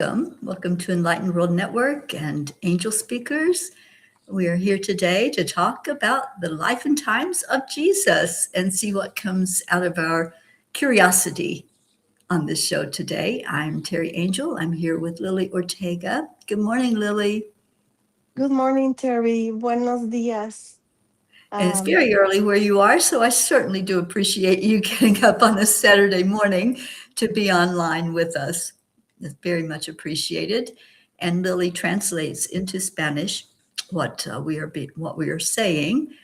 Welcome to Enlightened World Network and Angel Speakers. We are here today to talk about the life and times of Jesus and see what comes out of our curiosity on this show today. I'm Teri Angel. I'm here with Lily Ortega. Good morning, Lily. Good morning, Terry. Buenos dias. And it's Um, very early where you are, so I certainly do appreciate you getting up on a Saturday morning to be online with us. It's very much appreciated. And Lily translates into Spanish what we are saying.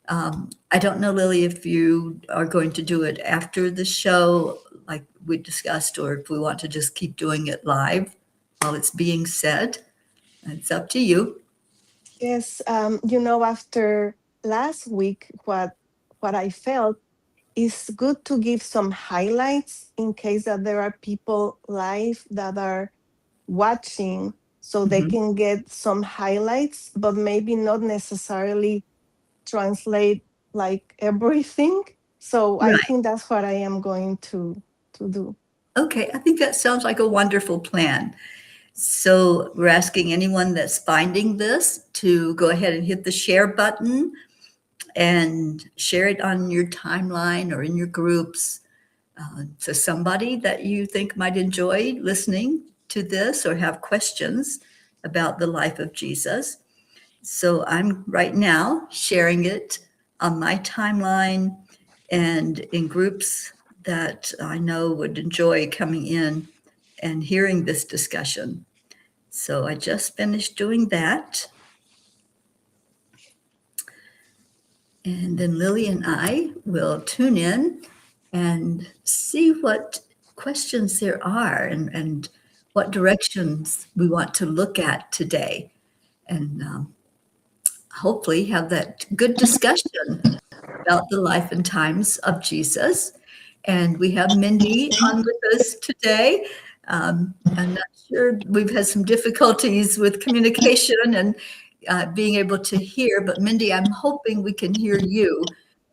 I don't know, Lily, if you are going to do it after the show, like we discussed, or if we want to just keep doing it live while it's being said. It's up to you. yes, after last week, what I felt is good to give some highlights in case that there are people live that are watching, so they Mhm. can get some highlights, but maybe not necessarily translate like everything. So I Right. think that's what I am going to do. Okay, I think that sounds like a wonderful plan. So we're asking anyone that's finding this to go ahead and hit the share button and share it on your timeline or in your groups to somebody that you think might enjoy listening to this or have questions about the life of Jesus. So I'm right now sharing it on my timeline and in groups that I know would enjoy coming in and hearing this discussion. So I just finished doing that. And then Lily and I will tune in and see what questions there are and what directions we want to look at today. And hopefully have that good discussion about the life and times of Jesus. And we have Mindy on with us today. I'm not sure, we've had some difficulties with communication and being able to hear, but Mindy, I'm hoping we can hear you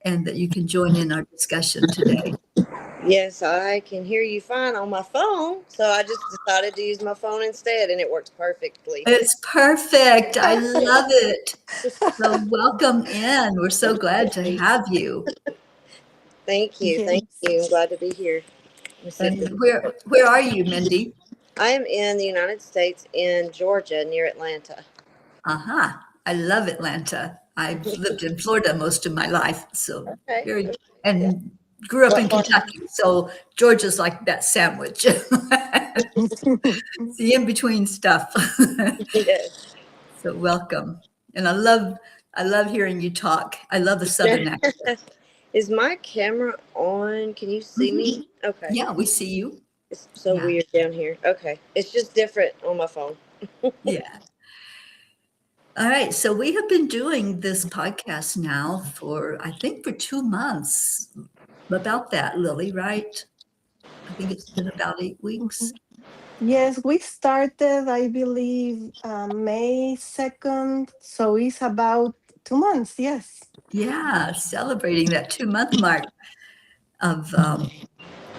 and that you can join in our discussion today. Yes, I can hear you fine on my phone, so I just decided to use my phone instead, and it works perfectly. It's perfect. I love it. So welcome in. We're so glad to have you. Thank you, thank Yes. you. I'm glad to be here. Let me sit And this- where are you, Mindy? I am in the United States, in Georgia, near Atlanta. Aha, I love Atlanta. I've lived in Florida most of my life, so Okay. very, Yeah. and grew up What in part? Kentucky. So Georgia's like that sandwich. It's the in-between stuff. Yes. So welcome. And I love hearing you talk. I love the Southern accent. Is my camera on? Can you see Mhm. me? Okay. Yeah, we see you. It's so Yeah, weird down here. Okay. It's just different on my phone. yeah. All right. So we have been doing this podcast now for, I think, for 2 months. About that, Lily, right? I think it's been about 8 weeks. Yes, we started, I believe, May 2nd. So it's about 2 months. Yes. Yeah, celebrating that 2 month mark of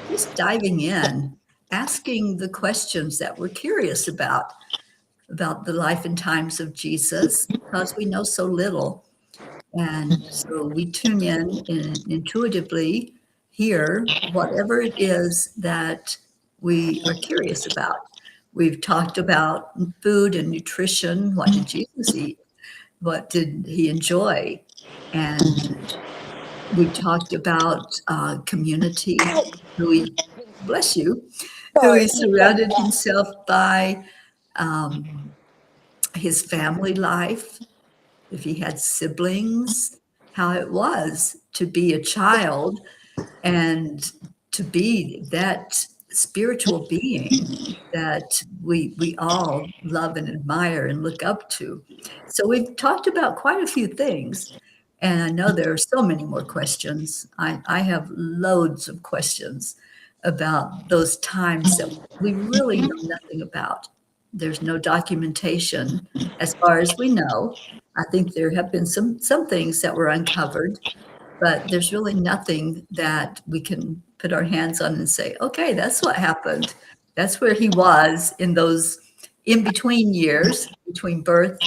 just diving in, asking the questions that we're curious about the life and times of Jesus, because we know so little. And so we tune in and intuitively hear whatever it is that we are curious about. We've talked about food and nutrition. What did Jesus eat? What did he enjoy? And we talked about community, who he, bless you, who Sorry. he surrounded himself by, um, his family life, if he had siblings, how it was to be a child and to be that spiritual being that we all love and admire and look up to. So we've talked about quite a few things, and I know there are so many more questions. I have loads of questions about those times that we really know nothing about. There's no documentation as far as we know. I think there have been some things that were uncovered, but there's really nothing that we can put our hands on and say, okay, that's what happened. That's where he was in those in between years, between birth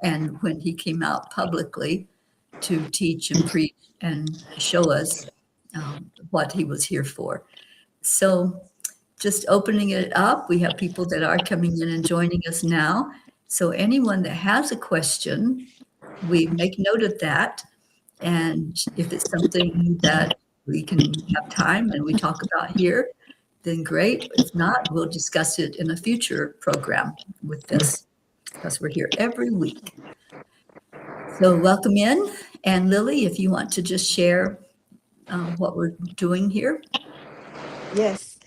and when he came out publicly to teach and preach and show us what he was here for. So, just opening it up, we have people that are coming in and joining us now. So, anyone that has a question, we make note of that. And if it's something that we can have time and we talk about here, then great. If not, we'll discuss it in a future program with this because we're here every week. So welcome in. And Lily, if you want to just share what we're doing here. Yes.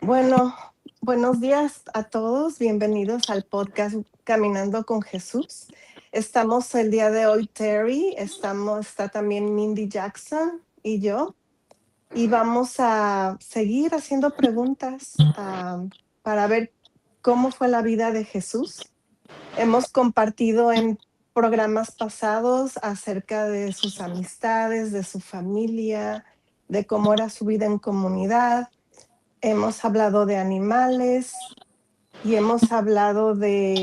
Bueno, buenos días a todos. Bienvenidos al podcast Caminando con Jesús. Estamos el día de hoy, Terry, está también Mindy Jackson y yo. Y vamos a seguir haciendo preguntas para ver cómo fue la vida de Jesús. Hemos compartido en programas pasados acerca de sus amistades, de su familia, de cómo era su vida en comunidad. Hemos hablado de animales y hemos hablado de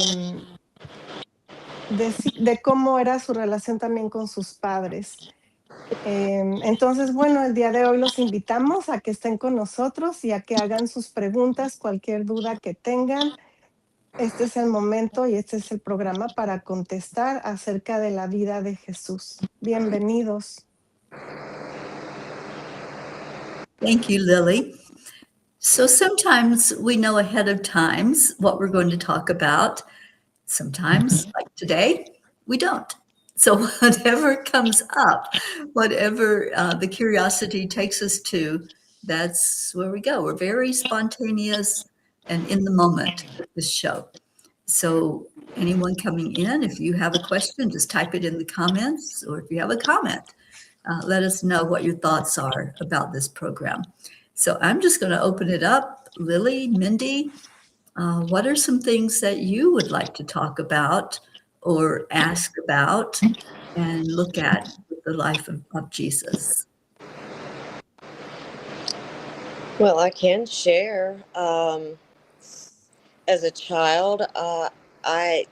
cómo era su relación también con sus padres. Entonces, bueno, el día de hoy los invitamos a que estén con nosotros y a que hagan sus preguntas, cualquier duda que tengan. Este es el momento y este es el programa para contestar acerca de la vida de Jesús. Bienvenidos. Thank you, Lily. So sometimes we know ahead of times what we're going to talk about. Sometimes, like today, we don't. So whatever comes up, whatever the curiosity takes us to, that's where we go. We're very spontaneous and in the moment with this show. So anyone coming in, if you have a question, just type it in the comments, or if you have a comment, let us know what your thoughts are about this program. So I'm just going to open it up. Lily, Mindy, what are some things that you would like to talk about or ask about and look at with the life of Jesus? Well, I can share. As a child, I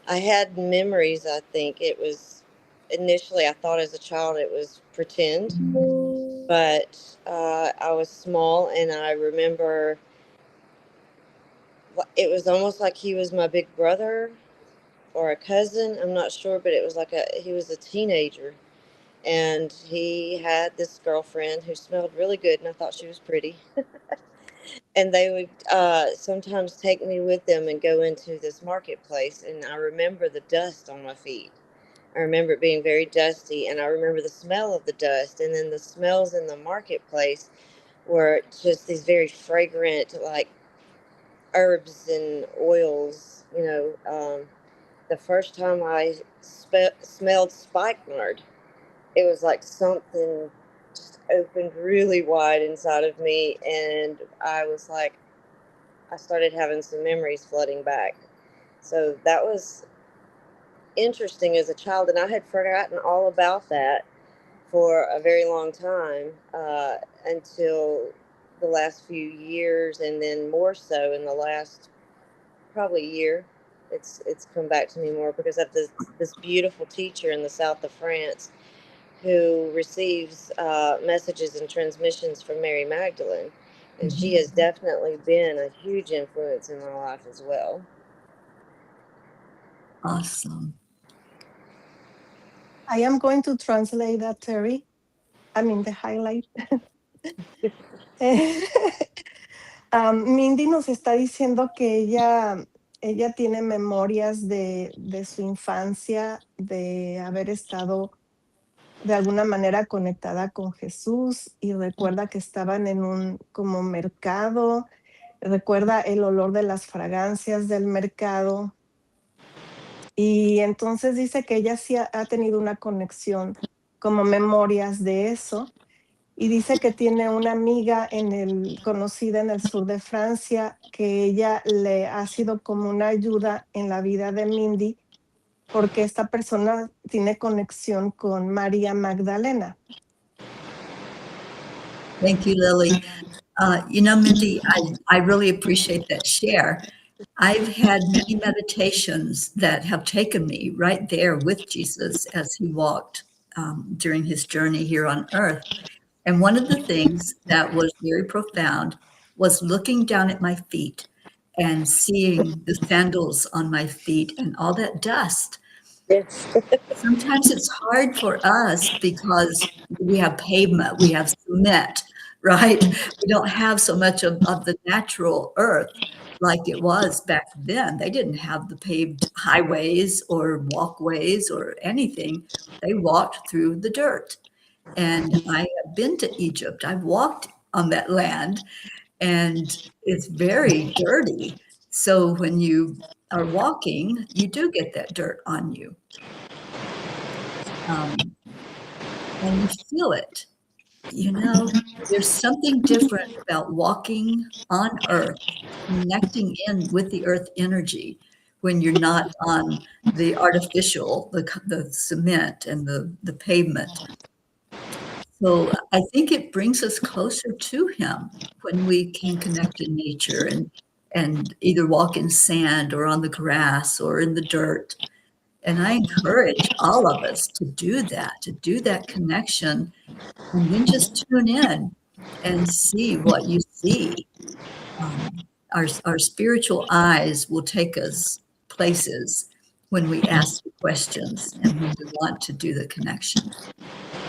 had memories. I think it was initially. I thought as a child it was pretend, but I was small, and I remember it was almost like he was my big brother or a cousin. I'm not sure, but it was like he was a teenager, and he had this girlfriend who smelled really good, and I thought she was pretty. And they would sometimes take me with them and go into this marketplace, and I remember the dust on my feet. I remember it being very dusty, and I remember the smell of the dust, and then the smells in the marketplace were just these very fragrant, like herbs and oils. The first time I smelled spikenard, it was like something just opened really wide inside of me, and I was like, I started having some memories flooding back. So that was interesting as a child, and I had forgotten all about that for a very long time, until the last few years, and then more so in the last probably year. It's come back to me more because of this beautiful teacher in the south of France who receives messages and transmissions from Mary Magdalene. And she has definitely been a huge influence in my life as well. Awesome. I am going to translate that, Terry. I mean, the highlight. Mindy nos está diciendo que ella tiene memorias de su infancia, de haber estado de alguna manera conectada con Jesús, y recuerda que estaban en un como mercado, recuerda el olor de las fragancias del mercado, y entonces dice que ella sí ha tenido una conexión, como memorias de eso, y dice que tiene una amiga conocida en el sur de Francia, que ella le ha sido como una ayuda en la vida de Mindy, porque esta persona tiene conexión con María Magdalena. Thank you, Lily. Mindy, I really appreciate that share. I've had many meditations that have taken me right there with Jesus as he walked during his journey here on earth. And one of the things that was very profound was looking down at my feet and seeing the sandals on my feet and all that dust. Yes. Sometimes it's hard for us because we have pavement, we have cement, right? We don't have so much of the natural earth like it was back then. They didn't have the paved highways or walkways or anything. They walked through the dirt. And I have been to Egypt. I've walked on that land, and it's very dirty. So when you are walking, you do get that dirt on you. Um, and you feel it. There's something different about walking on earth, connecting in with the earth energy when you're not on the artificial, the cement and the pavement. So I think it brings us closer to him when we can connect in nature and either walk in sand or on the grass or in the dirt. And I encourage all of us to do that connection, and then just tune in and see what you see. Our spiritual eyes will take us places when we ask the questions and when we want to do the connection.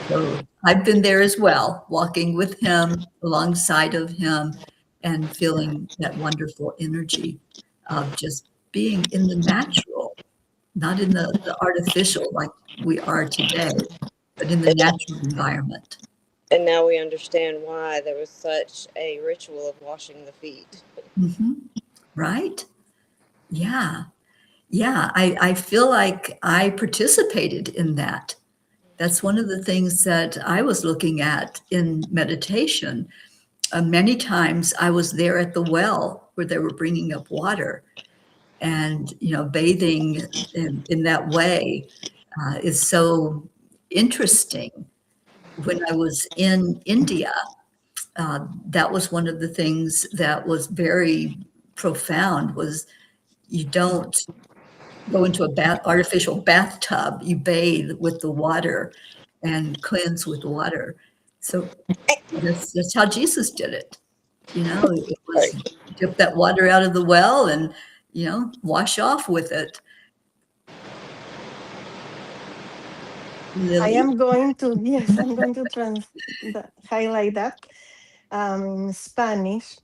So I've been there as well, walking with him, alongside of him, and feeling that wonderful energy of just being in the natural, not in the artificial like we are today, but in the natural environment. And now we understand why there was such a ritual of washing the feet. Hmm. Right? Yeah. Yeah. I feel like I participated in that. That's one of the things that I was looking at in meditation. Many times I was there at the well where they were bringing up water, and bathing in that way is so interesting. When I was in India, that was one of the things that was very profound. Was you don't go into a artificial bathtub, you bathe with the water and cleanse with water. So that's how Jesus did it. It Right. was dip that water out of the well and, wash off with it. I Lily? am going to, yes, I'm going to highlight that in Spanish.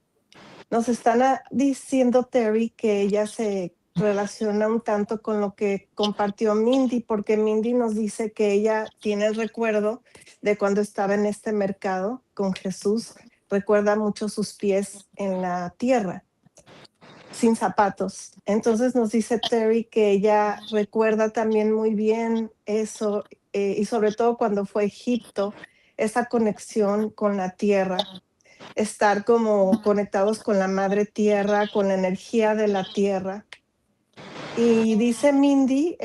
Nos están diciendo, Terry, que ella se relaciona un tanto con lo que compartió Mindy, porque Mindy nos dice que ella tiene el recuerdo de cuando estaba en este mercado con Jesús. Recuerda mucho sus pies en la tierra, sin zapatos. Entonces nos dice Terry que ella recuerda también muy bien eso, y sobre todo cuando fue a Egipto, esa conexión con la tierra, estar como conectados con la madre tierra, con la energía de la tierra. Y dice Mindy,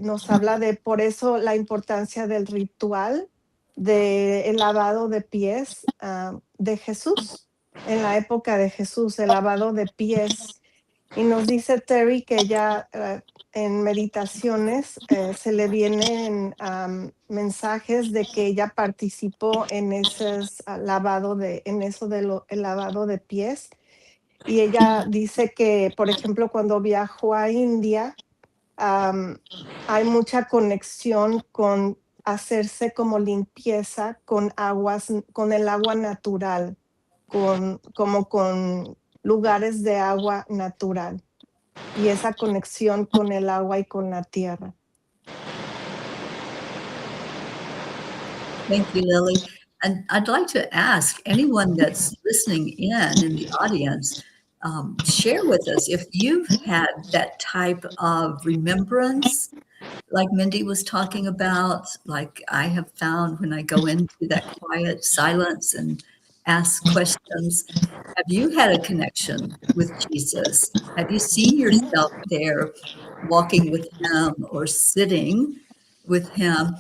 nos habla de por eso la importancia del ritual del lavado de pies de Jesús, en la época de Jesús, el lavado de pies. Y nos dice Terry que ya en meditaciones se le vienen mensajes de que ella participó en esos en eso el lavado de pies. Y ella dice que, por ejemplo, cuando viajó a India, hay mucha conexión con hacerse como limpieza con con el agua natural, como con lugares de agua natural y esa conexión con el agua y con la tierra. Thank you, Lily. And I'd like to ask anyone that's listening in the audience, share with us if you've had that type of remembrance like Mindy was talking about, like I have found when I go into that quiet silence and ask questions. Have you had a connection with Jesus? Have you seen yourself there walking with him or sitting with him?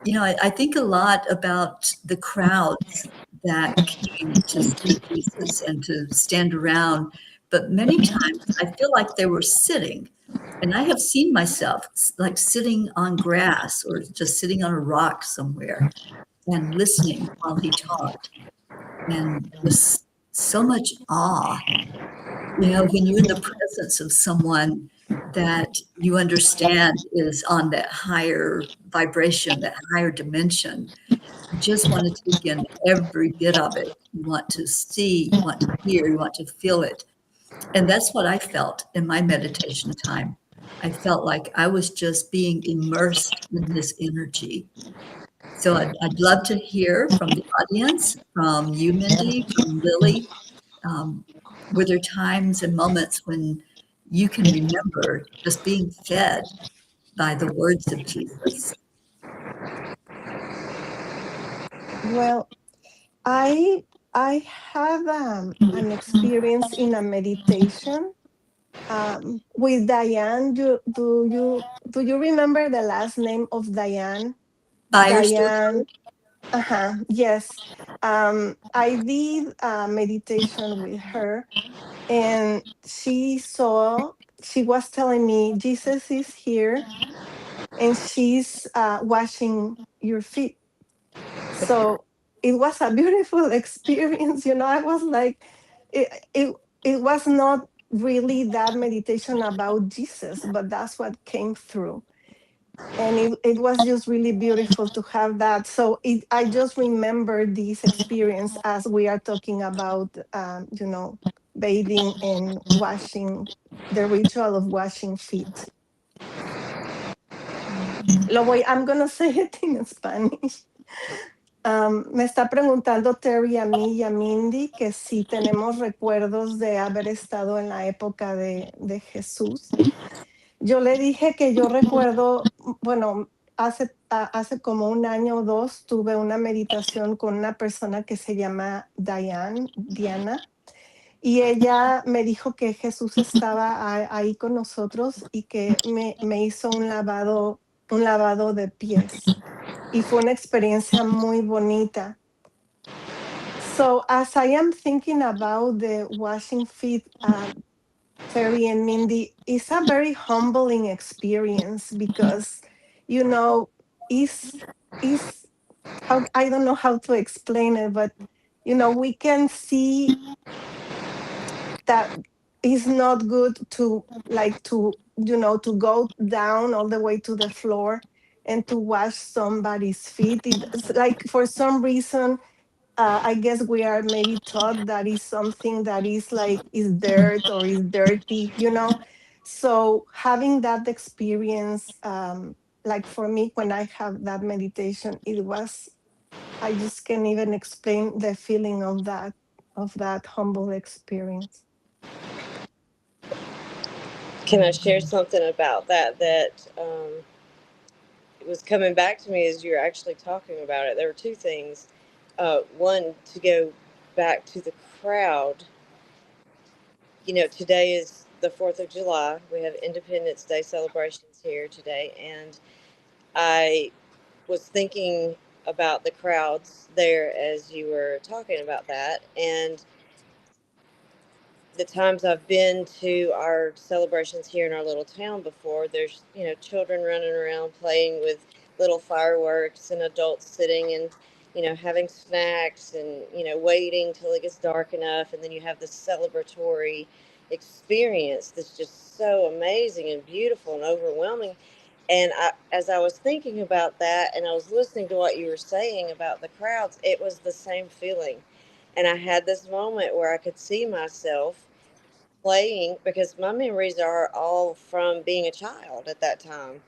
I think a lot about the crowds that came to see Jesus and to stand around, but many times I feel like they were sitting. And I have seen myself like sitting on grass or just sitting on a rock somewhere and listening while he talked, and with so much awe. When you're in the presence of someone that you understand is on that higher vibration, that higher dimension, you just want to take in every bit of it. You want to see, you want to hear, you want to feel it. And that's what I felt in my meditation time. I felt like I was just being immersed in this energy. So I'd love to hear from the audience, from you, Mindy, from Lily. Um, were there times and moments when you can remember just being fed by the words of Jesus? Well, I I had an experience in a meditation with Diane. Do you remember the last name of Diane? Firestone? Diane. Uh-huh. Yes. I did a meditation with her, and she was telling me Jesus is here, and she's washing your feet. So it was a beautiful experience. I was like, it was not really that meditation about Jesus, but that's what came through. And it was just really beautiful to have that. So I just remember this experience as we are talking about, bathing and washing, the ritual of washing feet. I'm going to say it in Spanish. Me está preguntando Terry a mí y a Mindy que si tenemos recuerdos de haber estado en la época de Jesús. Yo le dije que yo recuerdo, bueno, hace como un año o dos tuve una meditación con una persona que se llama Diana, y ella me dijo que Jesús estaba ahí con nosotros y que me hizo un lavado de pies. Y fue una experiencia muy bonita. So as I am thinking about the washing feet, Terry and Mindy, it's a very humbling experience because, you know, is how, I don't know how to explain it, but we can see that it's not good to to go down all the way to the floor and to wash somebody's feet. It's like for some reason, I guess we are maybe taught that is something that is dirt or is dirty. So having that experience, like for me, when I have that meditation, I just can't even explain the feeling of that humble experience. Can I share something about that? It was coming back to me as you were actually talking about it. There were two things. One, to go back to the crowd. Today is the 4th of July. We have Independence Day celebrations here today. And I was thinking about the crowds there as you were talking about that. And the times I've been to our celebrations here in our little town before, there's, children running around playing with little fireworks and adults sitting and, having snacks and, waiting till it gets dark enough. And then you have this celebratory experience that's just so amazing and beautiful and overwhelming. And as I was thinking about that and I was listening to what you were saying about the crowds, it was the same feeling. And I had this moment where I could see myself playing because my memories are all from being a child at that time.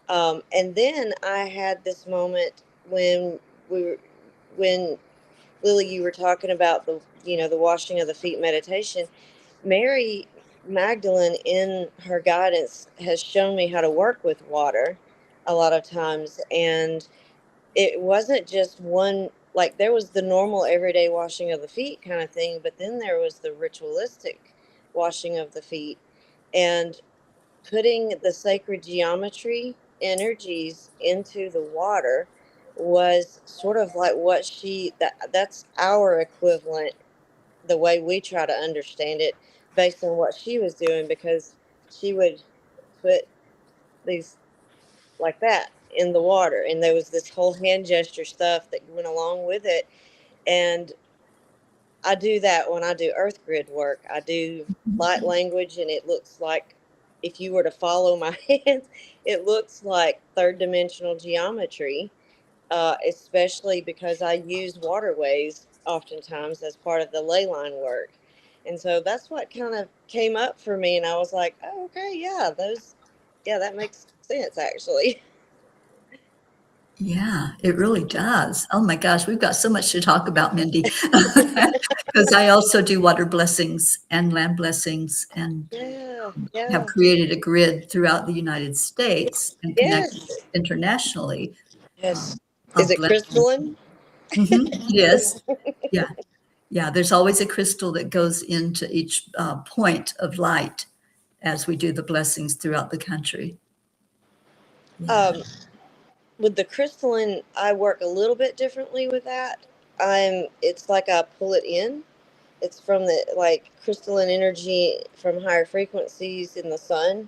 And then I had this moment when we were, when Lily, you were talking about the washing of the feet meditation. Mary Magdalene, in her guidance, has shown me how to work with water a lot of times. And it wasn't just one, like, there was the normal everyday washing of the feet kind of thing, but then there was the ritualistic washing of the feet and putting the sacred geometry energies into the water was sort of like what that's our equivalent, the way we try to understand it based on what she was doing, because she would put these like that in the water, and there was this whole hand gesture stuff that went along with it. And I do that when I do earth grid work. I do light language, and it looks like, if you were to follow my hands, it looks like third dimensional geometry, especially because I use waterways oftentimes as part of the ley line work. And so that's what kind of came up for me. And I was like, oh, okay, yeah, that makes sense actually. Yeah, it really does. Oh my gosh, we've got so much to talk about, Mindy. Because I also do water blessings and land blessings and Yeah, have yeah. created a grid throughout the United States and connected Yes, internationally yes. Is of it blessings. crystalline? Yes. Yeah. Yeah. There's always a crystal that goes into each point of light as we do the blessings throughout the country. Yeah. Um, with the crystalline, I work a little bit differently with that. It's like I pull it in. It's from the like crystalline energy from higher frequencies in the sun,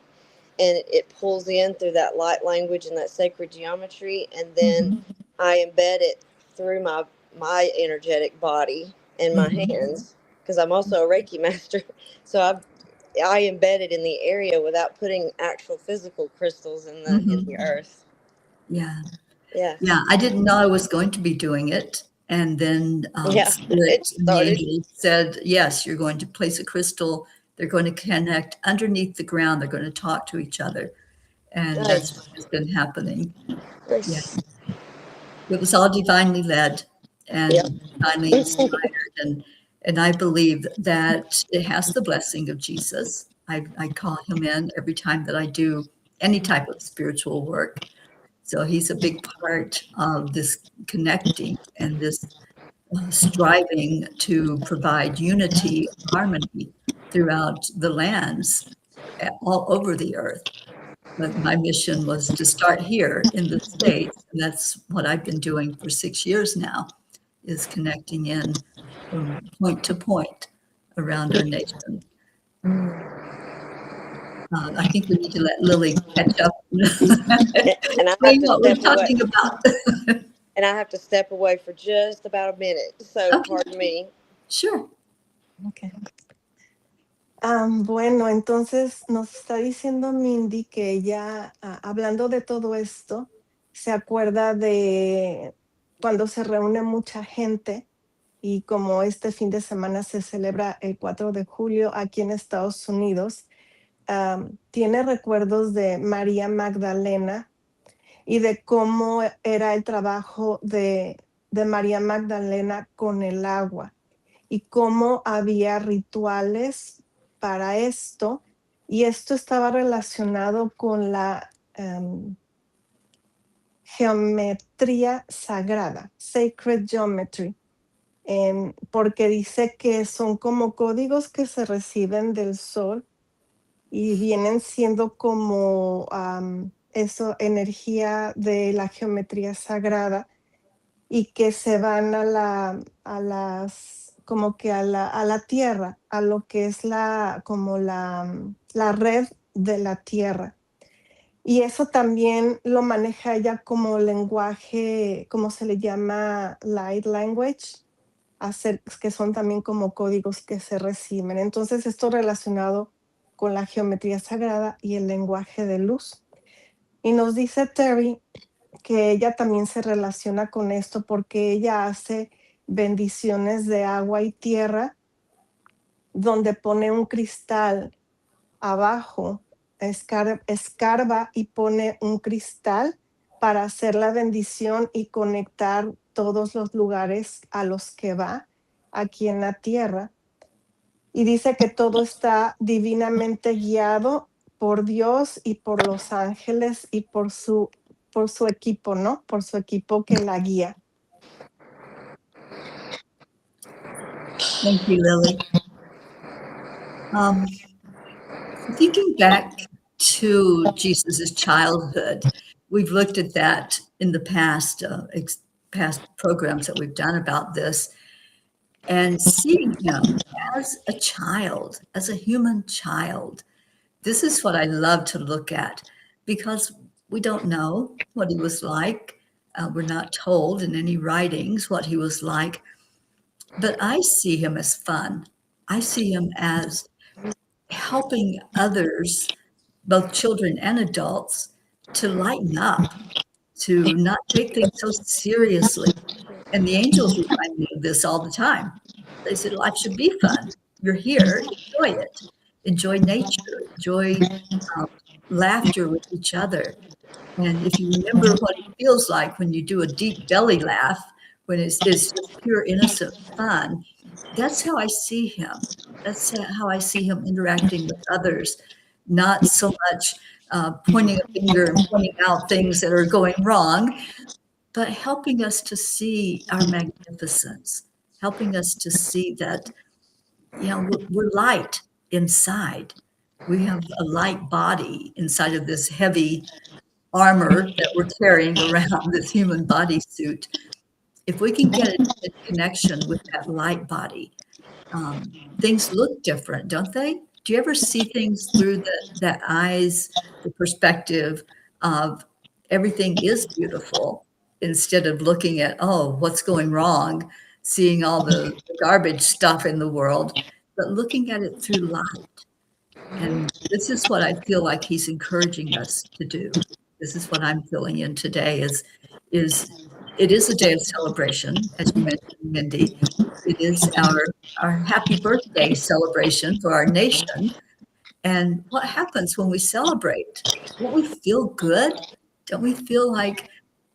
and it pulls in through that light language and that sacred geometry, and then Mhm. I embed it through my energetic body and my Mhm. hands, because I'm also a Reiki master. So I embed it in the area without putting actual physical crystals in the Mhm. earth. Yeah. Yeah, Yeah. I didn't know I was going to be doing it. And then yeah. It Spirit and the started. angels said, yes, you're going to place a crystal. They're going to connect underneath the ground. They're going to talk to each other. And that's what Nice, has been happening. Yeah. nice. It was all divinely led Yep. and divinely inspired. And I believe that it has the blessing of Jesus. I call him in every time that I do any type of spiritual work. So he's a big part of this connecting and this striving to provide unity, harmony throughout the lands all over the earth. But my mission was to start here in the States, and that's what I've been doing for 6 years now, is connecting in from point to point around our nation. I think we need to let Lily catch up and And I have explain to what we're step away. talking about. And I have to step away for just about a minute. So Okay, pardon me. sure. Okay. Bueno, entonces nos está diciendo Mindy que ella, hablando de todo esto, se acuerda de cuando se reúne mucha gente y como este fin de semana se celebra el 4 de julio aquí en Estados Unidos, tiene recuerdos de María Magdalena y de cómo era el trabajo de María Magdalena con el agua y cómo había rituales para esto. Y esto estaba relacionado con la geometría sagrada, sacred geometry, porque dice que son como códigos que se reciben del sol y vienen siendo como eso, energía de la geometría sagrada y que se van a las, como que a la tierra, a lo que es como la red de la tierra. Y eso también lo maneja ella como lenguaje, como se le llama light language, que son también como códigos que se reciben. Entonces, esto relacionado con la geometría sagrada y el lenguaje de luz. Y nos dice Teri que ella también se relaciona con esto porque ella hace bendiciones de agua y tierra donde pone un cristal abajo, escarba y pone un cristal para hacer la bendición y conectar todos los lugares a los que va aquí en la tierra. Y dice que todo está divinamente guiado por Dios y por los ángeles y por su equipo, ¿no? Por su equipo que la guía. Thank you, Lily. Thinking back to Jesus's childhood, we've looked at that in the past, past programs that we've done about this, and seeing him as a child, as a human child. This is what I love to look at because we don't know what he was like. We're not told in any writings what he was like, but I see him as fun. I see him as helping others, both children and adults, to lighten up, to not take things so seriously. And the angels remind me of this all the time. They said, life should be fun. You're here, enjoy it. Enjoy nature, enjoy um, laughter with each other. And if you remember what it feels like when you do a deep belly laugh, when it's just pure innocent fun, that's how I see him. That's how I see him interacting with others, not so much pointing a finger and pointing out things that are going wrong, but helping us to see our magnificence, helping us to see that, we're light inside. We have a light body inside of this heavy armor that we're carrying around, this human bodysuit. If we can get in connection with that light body, things look different, don't they? Do you ever see things through the eyes, the perspective of everything is beautiful instead of looking at, oh, what's going wrong, seeing all the garbage stuff in the world, but looking at it through light? And this is what I feel like he's encouraging us to do. This is what I'm feeling in today is it is a day of celebration, as you mentioned, Mindy. It is our happy birthday celebration for our nation. And what happens when we celebrate? Don't we feel good? Don't we feel like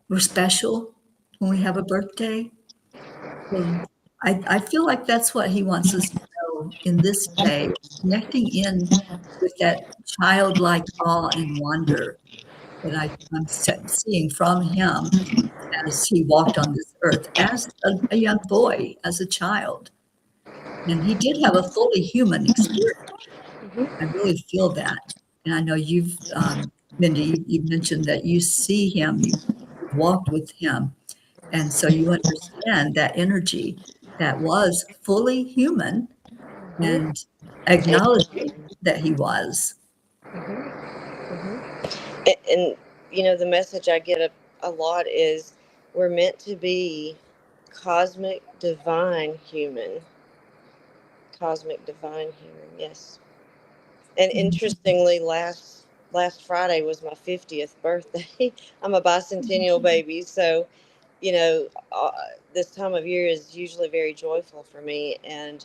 we're special when we have a birthday? So I feel like that's what he wants us to know in this day, connecting in with that childlike awe and wonder that I'm seeing from him as he walked on this earth as a young boy, as a child. And he did have a fully human experience. I really feel that. And I know Mindy, you mentioned that you see him, you've walked with him. And so you understand that energy that was fully human and acknowledging that he was. And the message I get a lot is we're meant to be cosmic divine human. Cosmic divine human, yes. And interestingly, last Friday was my 50th birthday. I'm a bicentennial baby, so you know uh, this time of year is usually very joyful for me, and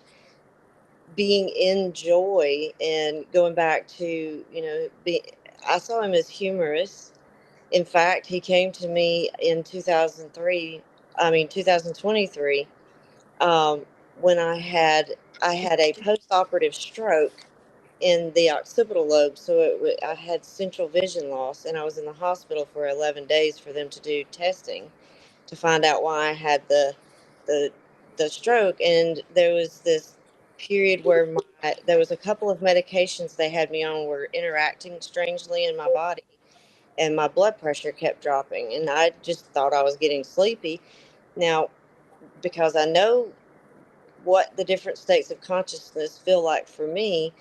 being in joy and going back to I saw him as humorous. In fact, he came to me in 2023, um, when I had a post-operative stroke in the occipital lobe. So I had central vision loss, and I was in the hospital for 11 days for them to do testing to find out why I had the the stroke. And there was this period where there was a couple of medications they had me on were interacting strangely in my body, and my blood pressure kept dropping, and I just thought I was getting sleepy. Now, because I know what the different states of consciousness feel like for me,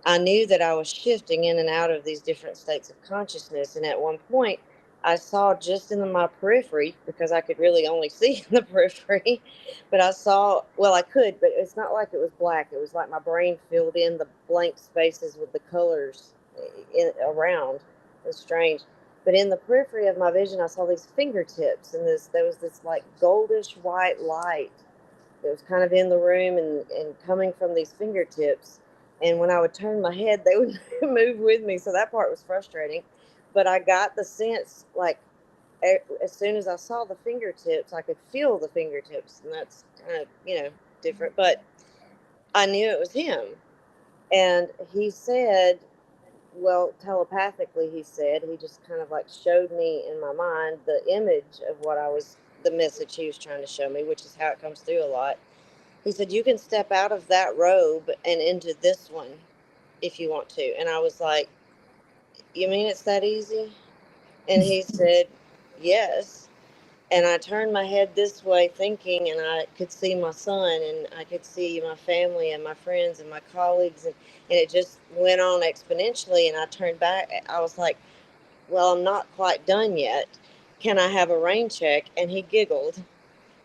I knew that I was shifting in and out of these different states of consciousness. And at one point, I saw just in my periphery, because I could really only see in the periphery, but I saw, well, I could, but it's not like it was black. It was like my brain filled in the blank spaces with the colors around. It was strange. But in the periphery of my vision, I saw these fingertips, and there was this like goldish white light that was kind of in the room and coming from these fingertips. And when I would turn my head, they would move with me. So that part was frustrating. But I got the sense, like, as soon as I saw the fingertips, I could feel the fingertips. And that's kind of, different. But I knew it was him. And he said, well, telepathically, he said, he just kind of like showed me in my mind the image of the message he was trying to show me, which is how it comes through a lot. He said, you can step out of that robe and into this one if you want to. And I was like, you mean it's that easy? And he said, yes. And I turned my head this way thinking, and I could see my son, and I could see my family and my friends and my colleagues, and it just went on exponentially. And I turned back. I was like, well, I'm not quite done yet. Can I have a rain check? And he giggled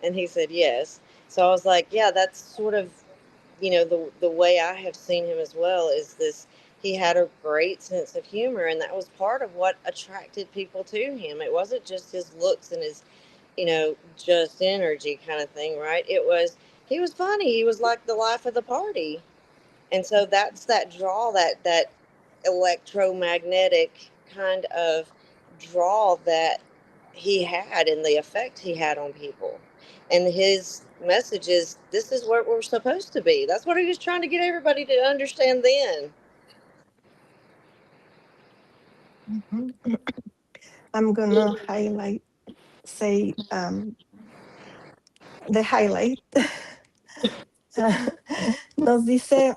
and he said yes. So I was like, yeah, that's sort of, the way I have seen him as well is this. He had a great sense of humor, and that was part of what attracted people to him. It wasn't just his looks and his, just energy kind of thing, right? It was, he was funny. He was like the life of the party. And so that's that draw, that electromagnetic kind of draw that he had and the effect he had on people. And his message is, this is what we're supposed to be. That's what he was trying to get everybody to understand then. Mhm. I'm gonna say the highlight. Nos dice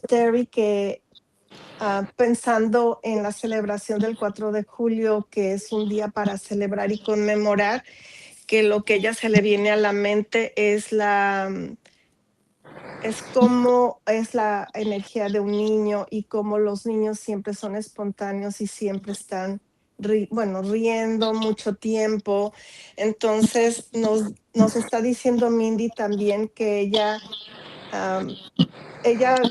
Terry que pensando en la celebración del 4 de julio, que es un día para celebrar y conmemorar, que lo que ella se le viene a la mente es cómo es la energía de un niño y cómo los niños siempre son espontáneos y siempre están, riendo mucho tiempo. Entonces nos está diciendo Mindy también que ella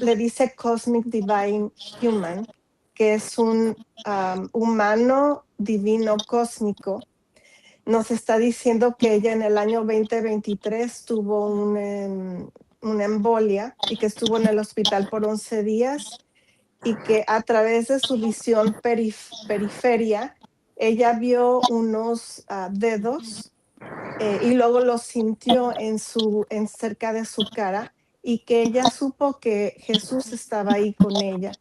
le dice Cosmic Divine Human, que es un humano divino cósmico. Nos está diciendo que ella en el año 2023 tuvo una embolia y que estuvo en el hospital por 11 días y que a través de su visión periferia, ella vio unos dedos y luego los sintió en cerca de su cara y que ella supo que Jesús estaba ahí con ella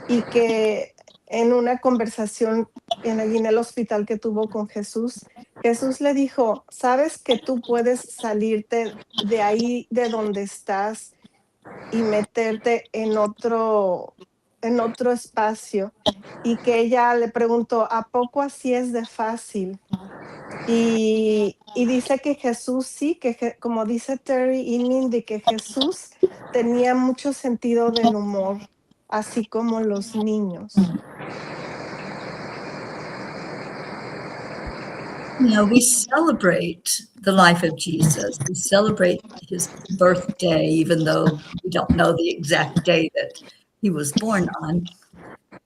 y que en una conversación allí en el hospital que tuvo con Jesús, Jesús le dijo, sabes que tú puedes salirte de ahí, de donde estás y meterte en otro espacio. Y que ella le preguntó, ¿a poco así es de fácil? Y dice que Jesús sí, como dice Terry y Mindy, que Jesús tenía mucho sentido del humor, así como los niños. We celebrate the life of Jesus. We celebrate his birthday, even though we don't know the exact day that he was born on.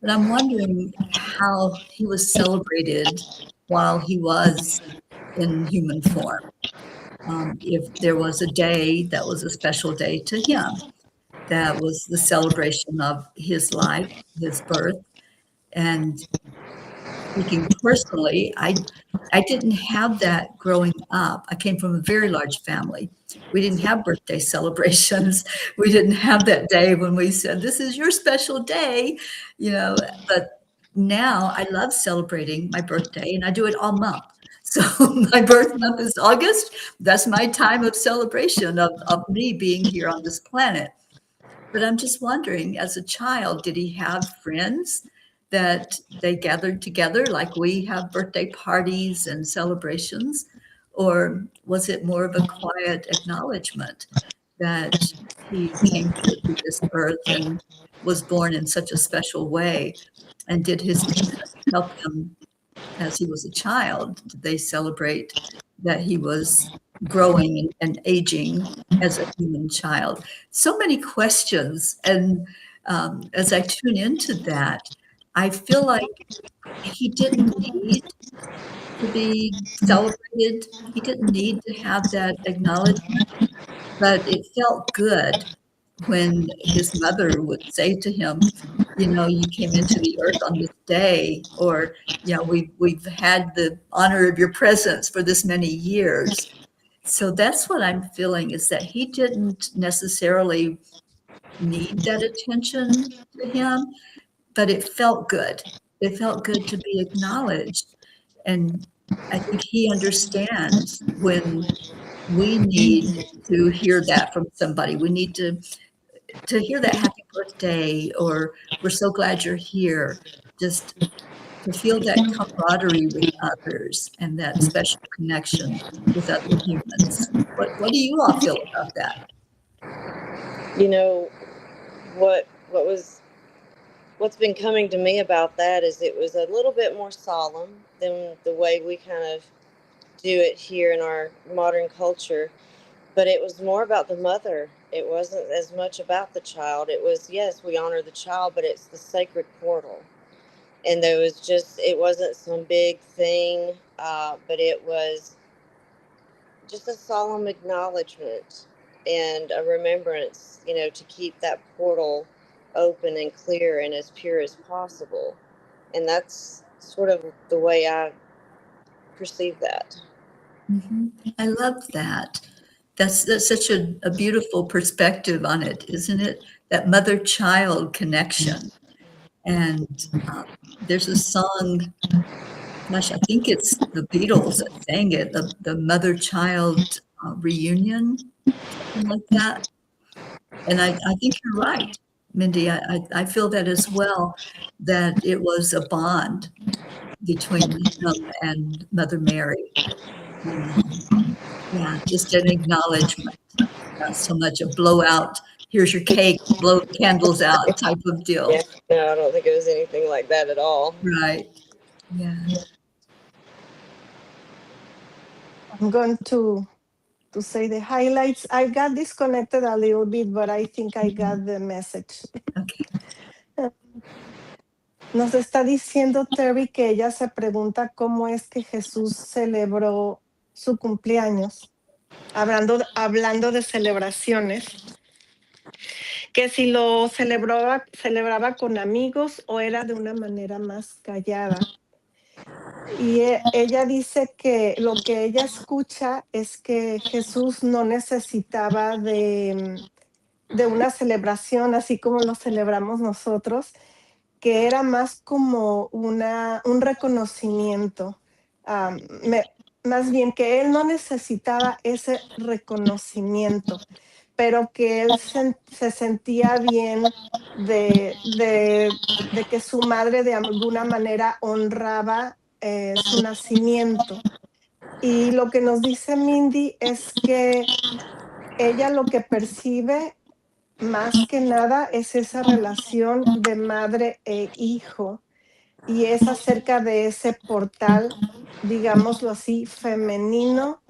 But I'm wondering how he was celebrated while he was in human form. If there was a day that was a special day to him, that was the celebration of his life, his birth. And speaking personally, I didn't have that growing up. I came from a very large family. We didn't have birthday celebrations. We didn't have that day when we said, this is your special day, but now I love celebrating my birthday and I do it all month. So my birth month is August. That's my time of celebration of me being here on this planet. But I'm just wondering, as a child, did he have friends that they gathered together like we have birthday parties and celebrations? Or was it more of a quiet acknowledgement that he came to this earth and was born in such a special way? And did his parents help him as he was a child? Did they celebrate that he was growing and aging as a human child? So many questions. And as I tune into that, I feel like he didn't need to be celebrated. He didn't need to have that acknowledgement, but it felt good when his mother would say to him, you came into the earth on this day, or, we've had the honor of your presence for this many years. So that's what I'm feeling, is that he didn't necessarily need that attention to him, but it felt good. It felt good to be acknowledged. And I think he understands when we need to hear that from somebody. We need to hear that happy birthday, or we're so glad you're here. Just to feel that camaraderie with others and that special connection with other humans. What do you all feel about that? You know what was what's been coming to me about that is it was a little bit more solemn than the way we kind of do it here in our modern culture, but it was more about the mother. It wasn't as much about the child. It was, yes, we honor the child, but it's the sacred portal. And there was just, it wasn't some big thing, but it was just a solemn acknowledgement and a remembrance, to keep that portal open and clear and as pure as possible. And that's sort of the way I perceive that. I love that. That's such a beautiful perspective on it, isn't it? That mother-child connection. And there's a song, gosh, I think it's the Beatles that sang it, the mother-child reunion, something like that. And I think you're right, Mindy. I feel that as well, that it was a bond between him and Mother Mary. And yeah, just an acknowledgement, not so much a blowout, here's your cake, blow the candles out type of Yeah, deal. no, I don't think it was anything like that at all. Right. Yeah. I'm going to say the highlights. I got disconnected a little bit, but I think I got the message. Okay. Nos está diciendo Terry que ella se pregunta cómo es que Jesús celebró su cumpleaños, hablando de celebraciones, que si lo celebraba con amigos o era de una manera más callada. Y ella dice que lo que ella escucha es que Jesús no necesitaba de una celebración así como lo celebramos nosotros, que era más como un reconocimiento. am, me- Más bien que él no necesitaba ese reconocimiento, pero que él se sentía bien de que su madre de alguna manera honraba su nacimiento. Y lo que nos dice Mindy es que ella lo que percibe más que nada es esa relación de madre e hijo y es acerca de ese portal, digámoslo así, femenino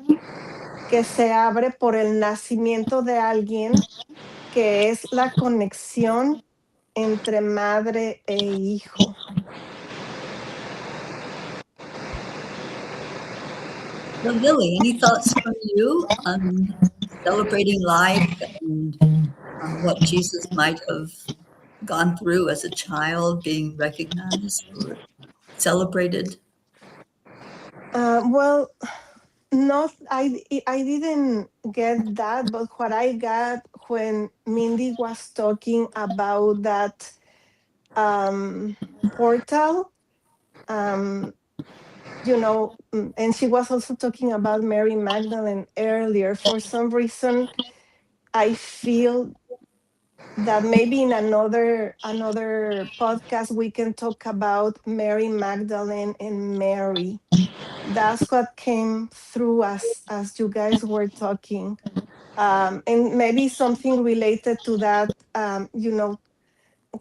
que se abre por el nacimiento de alguien que es la conexión entre madre e hijo. Well, Lily, any thoughts from you on celebrating life and what Jesus might have gone through as a child, being recognized or celebrated? Well, not I didn't get that, but what I got when Mindy was talking about that portal, um, and she was also talking about Mary Magdalene earlier. For some reason, I feel that maybe in another podcast we can talk about Mary Magdalene and Mary. That's what came through as you guys were talking, and maybe something related to that.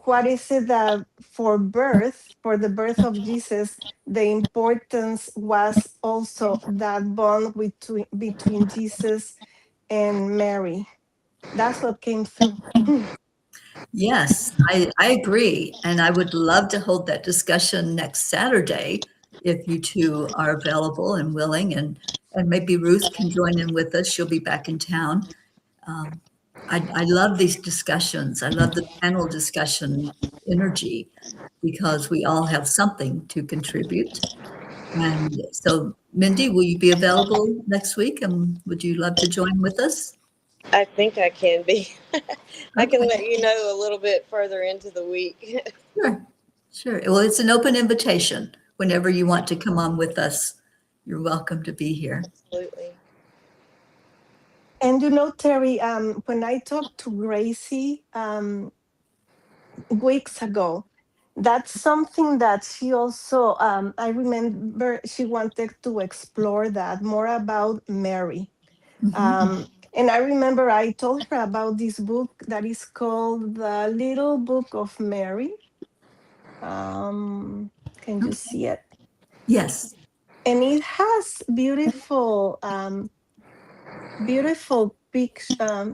What is it that for the birth of Jesus, the importance was also that bond between Jesus and Mary. That's what came through. Yes, I agree. And I would love to hold that discussion next Saturday if you two are available and willing. And maybe Ruth can join in with us. She'll be back in town. Um, I love these discussions. I love the panel discussion energy because we all have something to contribute. And so, Mindy, will you be available next week? And would you love to join with us? I think I can be. I can Okay, let you know a little bit further into the week. sure, sure. Well, it's an open invitation. Whenever you want to come on with us, you're welcome to be here. Absolutely. And Terry, when I talked to Gracie weeks ago, that's something that she also, I remember she wanted to explore that more about Mary. Mhm. And I remember I told her about this book that is called The Little Book of Mary. Can you Okay. see it? Yes. And it has beautiful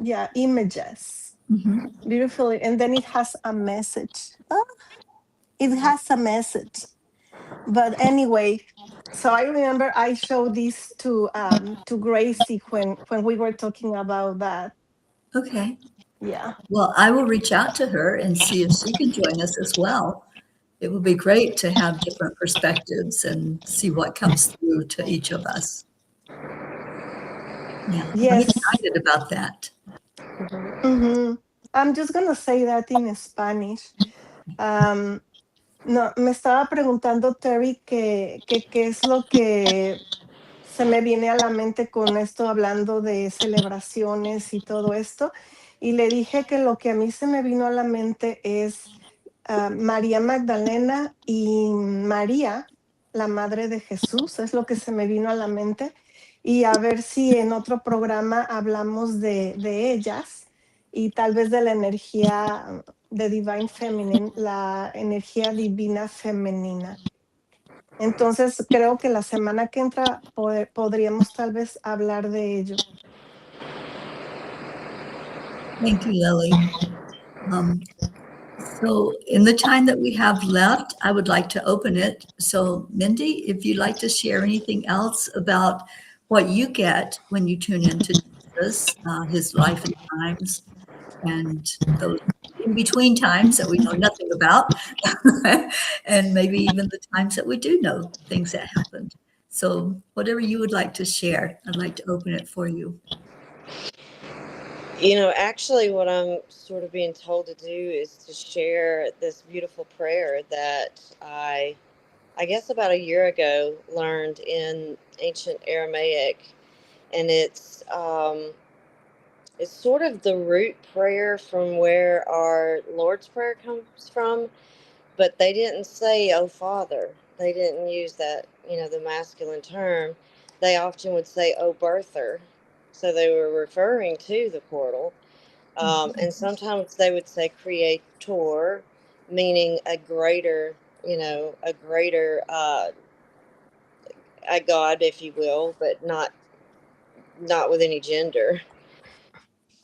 yeah, images, Mhm. beautiful, and then it has a message. It has a message. But anyway, so I remember I showed this to Gracie when we were talking about that. Okay. Yeah. Well, I will reach out to her and see if she can join us as well. It would be great to have different perspectives and see what comes through to each of us. Yeah, I'm Yes. excited about that. Ujú. I'm just gonna say that in Spanish. Um, no, me estaba preguntando Terry que qué es lo que se me viene a la mente con esto, hablando de celebraciones y todo esto. Y le dije que lo que a mí se me vino a la mente es María Magdalena y María, la madre de Jesús, es lo que se me vino a la mente. Y a ver si en otro programa hablamos de ellas y tal vez de la energía de Divine Feminine, la energía divina femenina. Entonces, creo que la semana que entra podríamos tal vez hablar de ello. Thank you, Lily. Um, so in the time that we have left, I would like to open it. So Mindy, if you'd like to share anything else about what you get when you tune into Jesus, his life and times, and those in between times that we know nothing about, and maybe even the times that we do know things that happened. So whatever you would like to share, I'd like to open it for you. Actually, what I'm sort of being told to do is to share this beautiful prayer that I guess about a year ago, learned in ancient Aramaic, and it's sort of the root prayer from where our Lord's Prayer comes from, but they didn't say "Oh Father." They didn't use that, the masculine term. They often would say "Oh Birther," so they were referring to the portal. And sometimes they would say "Creator," meaning a greater a god, if you will, but not with any gender.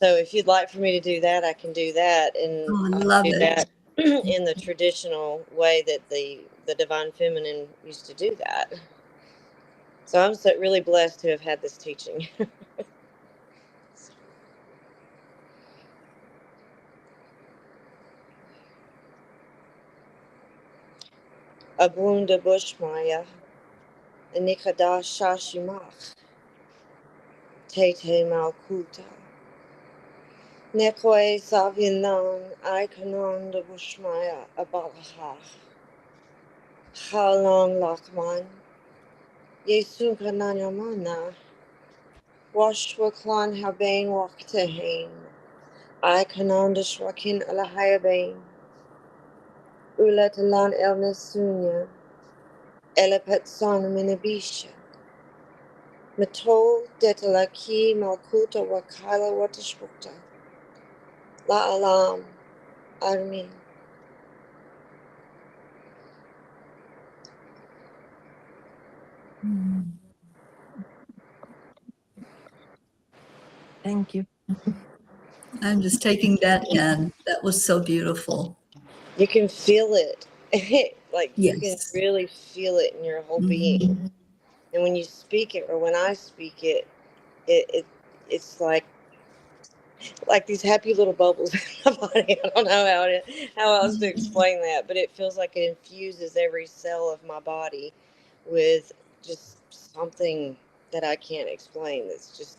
So if you'd like for me to do that, I can do that, and Oh, I I'll love do it. that in the traditional way that the divine feminine used to do that. So I'm so really blessed to have had this teaching. Abunda bushmaya, nikada shashimach, tete malkuta, nekwe savinan ikanon de bushmaya abalaha, halon lakman, yesu kananyamana, washwaklan habain waktehain, ikanon de shwakin alahayabain, ulatalan el nesunya, elepetson minibisha. Matol detalaki malkuta wakala watashbukta. La alam armin. Mm. Thank you. I'm just taking that in. That was so beautiful. You can feel it. Like you can Yes. really feel it in your whole being. Mhm. And when you speak it, or when I speak it, it, it it's like these happy little bubbles in my body. I don't know how else to explain that, but it feels like it infuses every cell of my body with just something that I can't explain. That's just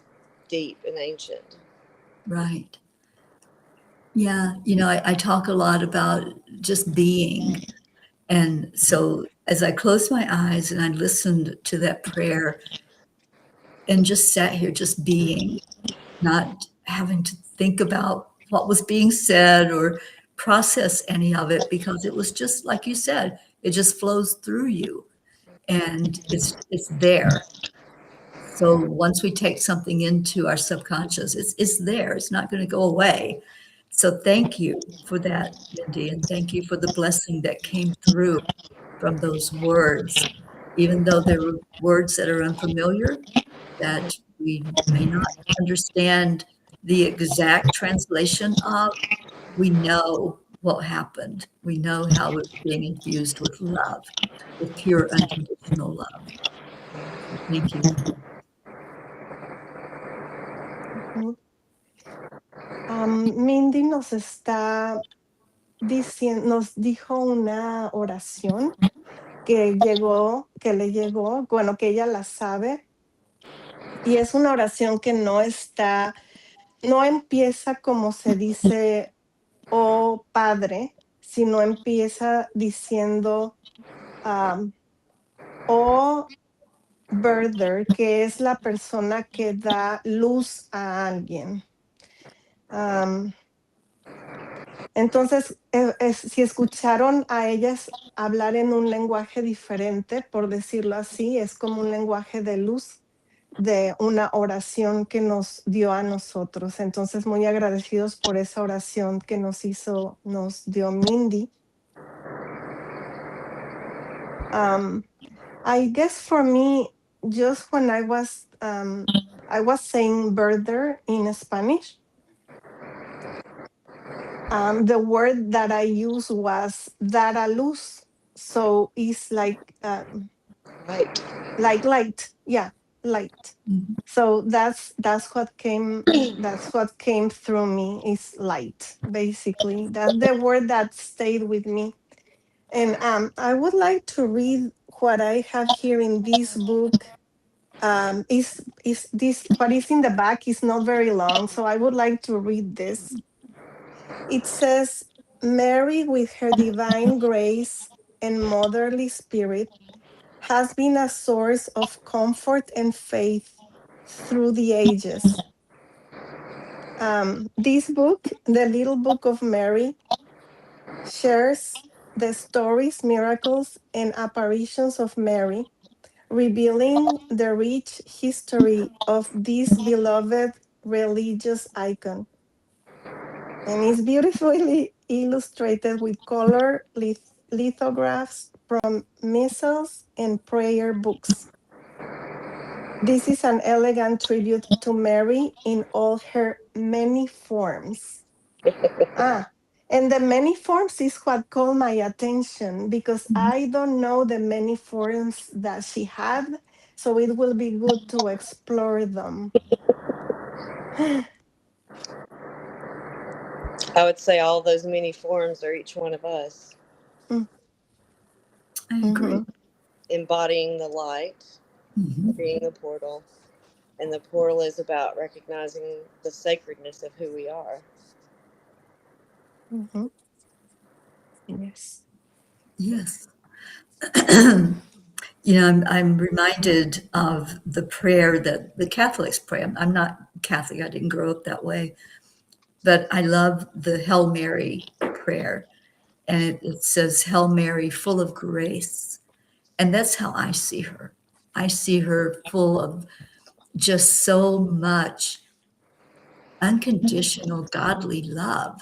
deep and ancient. Right. Yeah. I talk a lot about just being. And so as I closed my eyes and I listened to that prayer and just sat here, just being, not having to think about what was being said or process any of it because it was just like you said, it just flows through you and it's there. So once we take something into our subconscious, it's there. It's not going to go away. So thank you for that, Mindy, and thank you for the blessing that came through from those words, even though they were words that are unfamiliar, that we may not understand the exact translation of, we know what happened. We know how it's being infused with love, with pure unconditional love. So thank you. Ujú. Mindy nos dijo una oración que le llegó, bueno, que ella la sabe, y es una oración que no empieza como se dice, oh Padre, sino empieza diciendo, oh birther, que es la persona que da luz a alguien. Entonces, si escucharon a ellas hablar en un lenguaje diferente, por decirlo así, es como un lenguaje de luz de una oración que nos dio a nosotros. Entonces, muy agradecidos por esa oración que nos dio Mindy. I guess for me, just when I was saying birther in Spanish, the word that I used was dar a luz. So it's Right. like light. Yeah, light. Mhm. So that's what came through me is light, basically. That's the word that stayed with me. And I would like to read what I have here in this book. Is this what is in the back is not very long, so I would like to read this. It says, Mary, with her divine grace and motherly spirit, has been a source of comfort and faith through the ages. This book, The Little Book of Mary, shares the stories, miracles, and apparitions of Mary, revealing the rich history of this beloved religious icon. And it's beautifully illustrated with color lithographs from missals and prayer books. This is an elegant tribute to Mary in all her many forms. And the many forms is what caught my attention because I don't know the many forms that she had, so it will be good to explore them. I would say all those many forms are each one of us, Mm, I agree. mhm, embodying the light, Mhm. being the portal. And the portal is about recognizing the sacredness of who we are. mhm. Yes. Yes. I'm reminded of the prayer that the Catholics pray. I'm not Catholic, I didn't grow up that way, but I love the Hail Mary prayer. And it says, Hail Mary, full of grace. And that's how I see her. I see her full of just so much unconditional godly love.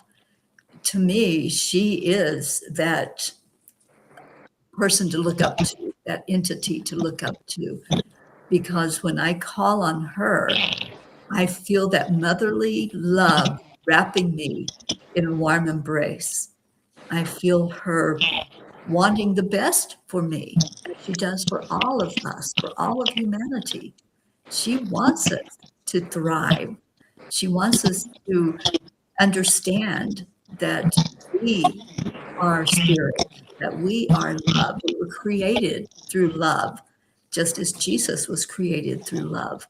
To me, she is that person to look up to, that entity to look up to. Because when I call on her, I feel that motherly love wrapping me in a warm embrace. I feel her wanting the best for me, as she does for all of us, for all of humanity. She wants us to thrive. She wants us to understand that we are spirit, that we are love. We were created through love, just as Jesus was created through love.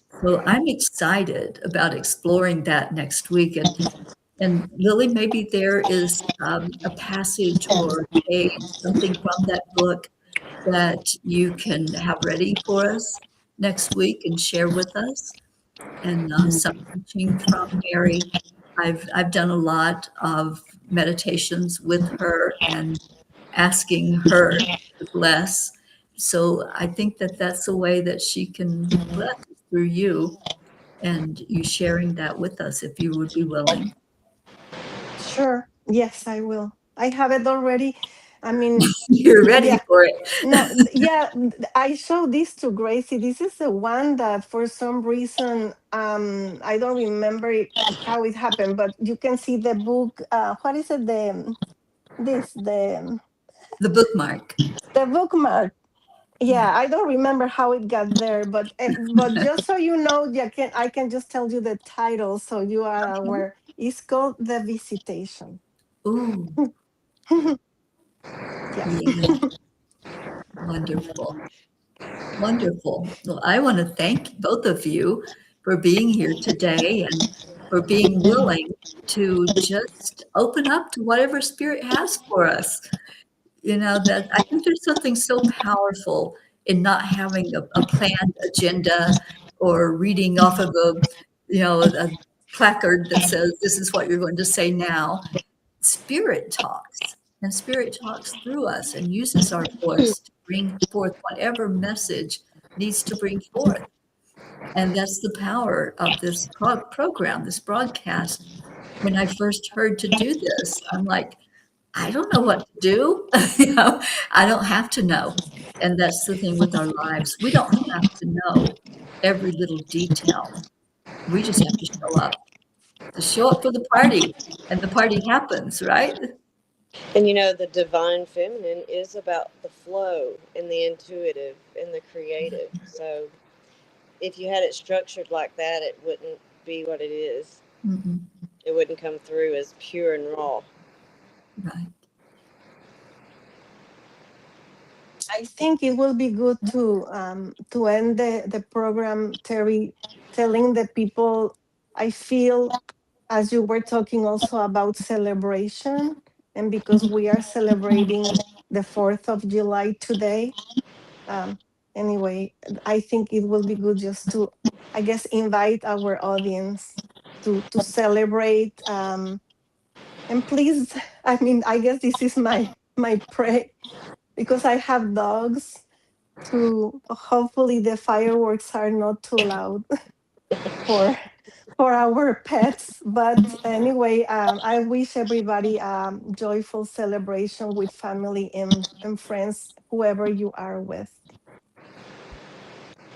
So I'm excited about exploring that next week. And Lily, maybe there is a passage or a page, something from that book that you can have ready for us next week and share with us, and some teaching from Mary. I've done a lot of meditations with her and asking her to bless. So I think that that's a way that she can bless through you and you sharing that with us if you would be willing. Sure. Yes, I will. I have it already. I mean, You're ready yeah. for it. No, yeah, I showed this to Gracie. This is the one that for some reason I don't remember how it happened, but you can see the book. What is it? The bookmark. The bookmark. Yeah, I don't remember how it got there, but just so you know, I can just tell you the title so you are aware. It's called The Visitation. Ooh, Yeah. yeah, wonderful. Wonderful. Well, I want to thank both of you for being here today and for being willing to just open up to whatever Spirit has for us. You know, that I think there's something so powerful in not having a planned agenda or reading off of a placard that says, this is what you're going to say now. Spirit talks, and Spirit talks through us and uses our voice to bring forth whatever message needs to bring forth. And that's the power of this program, this broadcast. When I first heard to do this, I'm like, I don't know what to do. I don't have to know. And that's the thing with our lives. We don't have to know every little detail. We just have to show up. To show up for the party, and the party happens, right? And the divine feminine is about the flow and the intuitive and the creative. So if you had it structured like that, it wouldn't be what it is. Mhm. It wouldn't come through as pure and raw. Right. I think it will be good to end the program, Terry, telling the people. I feel, as you were talking also about celebration, and because we are celebrating the 4th of July today. Um, anyway, I think it will be good just to, I guess, invite our audience to celebrate. And please, I mean, I guess this is my pray because I have dogs, to hopefully the fireworks are not too loud for our pets. But anyway, I wish everybody joyful celebration with family and friends, whoever you are with.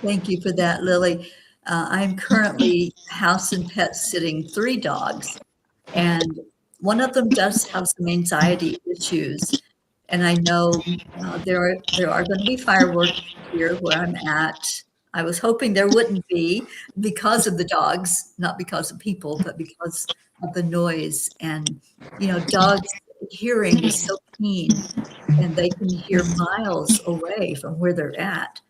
Thank you for that, Lily. I'm currently house and pet sitting 3 dogs, and one of them does have some anxiety issues. And I know there are going to be fireworks here where I'm at. I was hoping there wouldn't be because of the dogs, not because of people, but because of the noise. And dogs' hearing is so keen, and they can hear miles away from where they're at.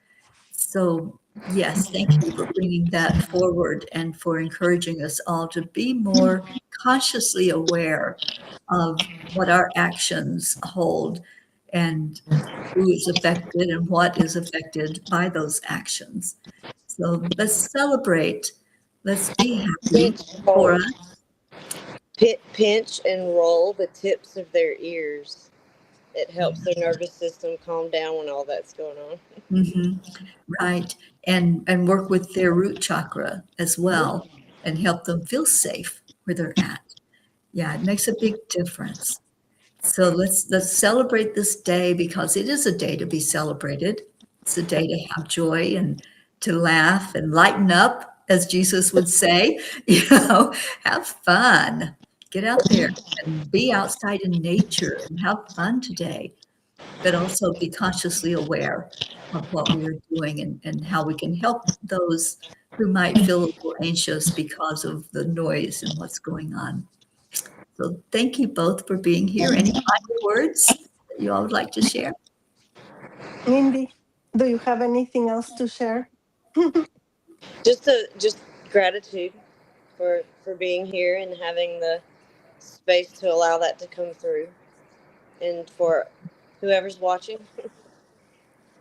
So, yes, thank you for bringing that forward and for encouraging us all to be more consciously aware of what our actions hold and who is affected and what is affected by those actions. So let's celebrate. Let's be happy Pinch, for roll, us. pinch and roll the tips of their ears. It helps their nervous system calm down when all that's going on. Mhm. Right. And work with their root chakra as well and help them feel safe where they're at. Yeah, it makes a big difference. So let's celebrate this day because it is a day to be celebrated. It's a day to have joy and to laugh and lighten up, as Jesus would say. Have fun. Get out there and be outside in nature and have fun today, but also be consciously aware of what we are doing and how we can help those who might feel a little anxious because of the noise and what's going on. So thank you both for being here. Any final words that you all would like to share? Mindy, do you have anything else to share? Just gratitude for being here and having the space to allow that to come through, and for whoever's watching,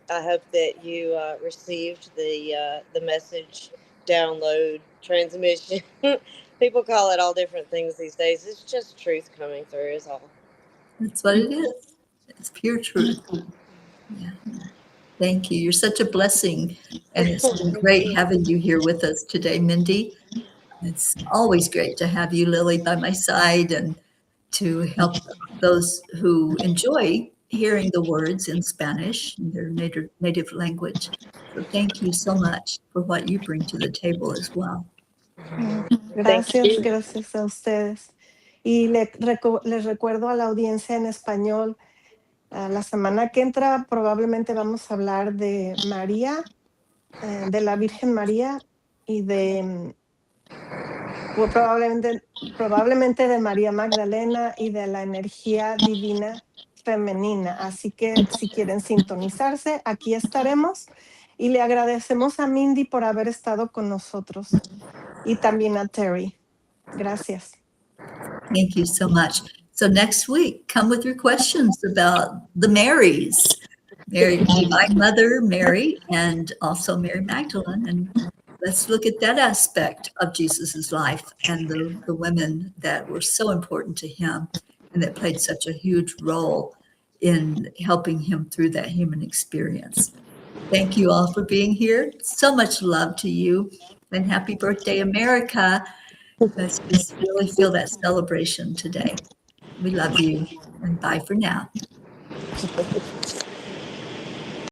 I hope that you received the message, download, transmission People call it all different things these days. It's just truth coming through, is all. That's what it is. It's pure truth. Yeah. Thank you. You're such a blessing. And it's been Thank great you. having you here with us today, Mindy. It's always great to have you, Lily, by my side and to help those who enjoy hearing the words in Spanish, in their native language. So thank you so much for what you bring to the table as well. Thank Gracias, you. gracias a ustedes. Y les recuerdo a la audiencia en español, la semana que entra probablemente vamos a hablar de María, de la Virgen María y pues, probablemente de María Magdalena y de la energía divina femenina. Así que si quieren sintonizarse, aquí estaremos. Y le agradecemos a Mindy por haber estado con nosotros y también a Teri. Gracias. Thank you so much. So next week, come with your questions about the Marys, Mary, Divine Mother Mary, and also Mary Magdalene. And let's look at that aspect of Jesus's life and the women that were so important to him and that played such a huge role in helping him through that human experience. Thank you all for being here. So much love to you. And happy birthday, America. Let's just really feel that celebration today. We love you, and bye for now.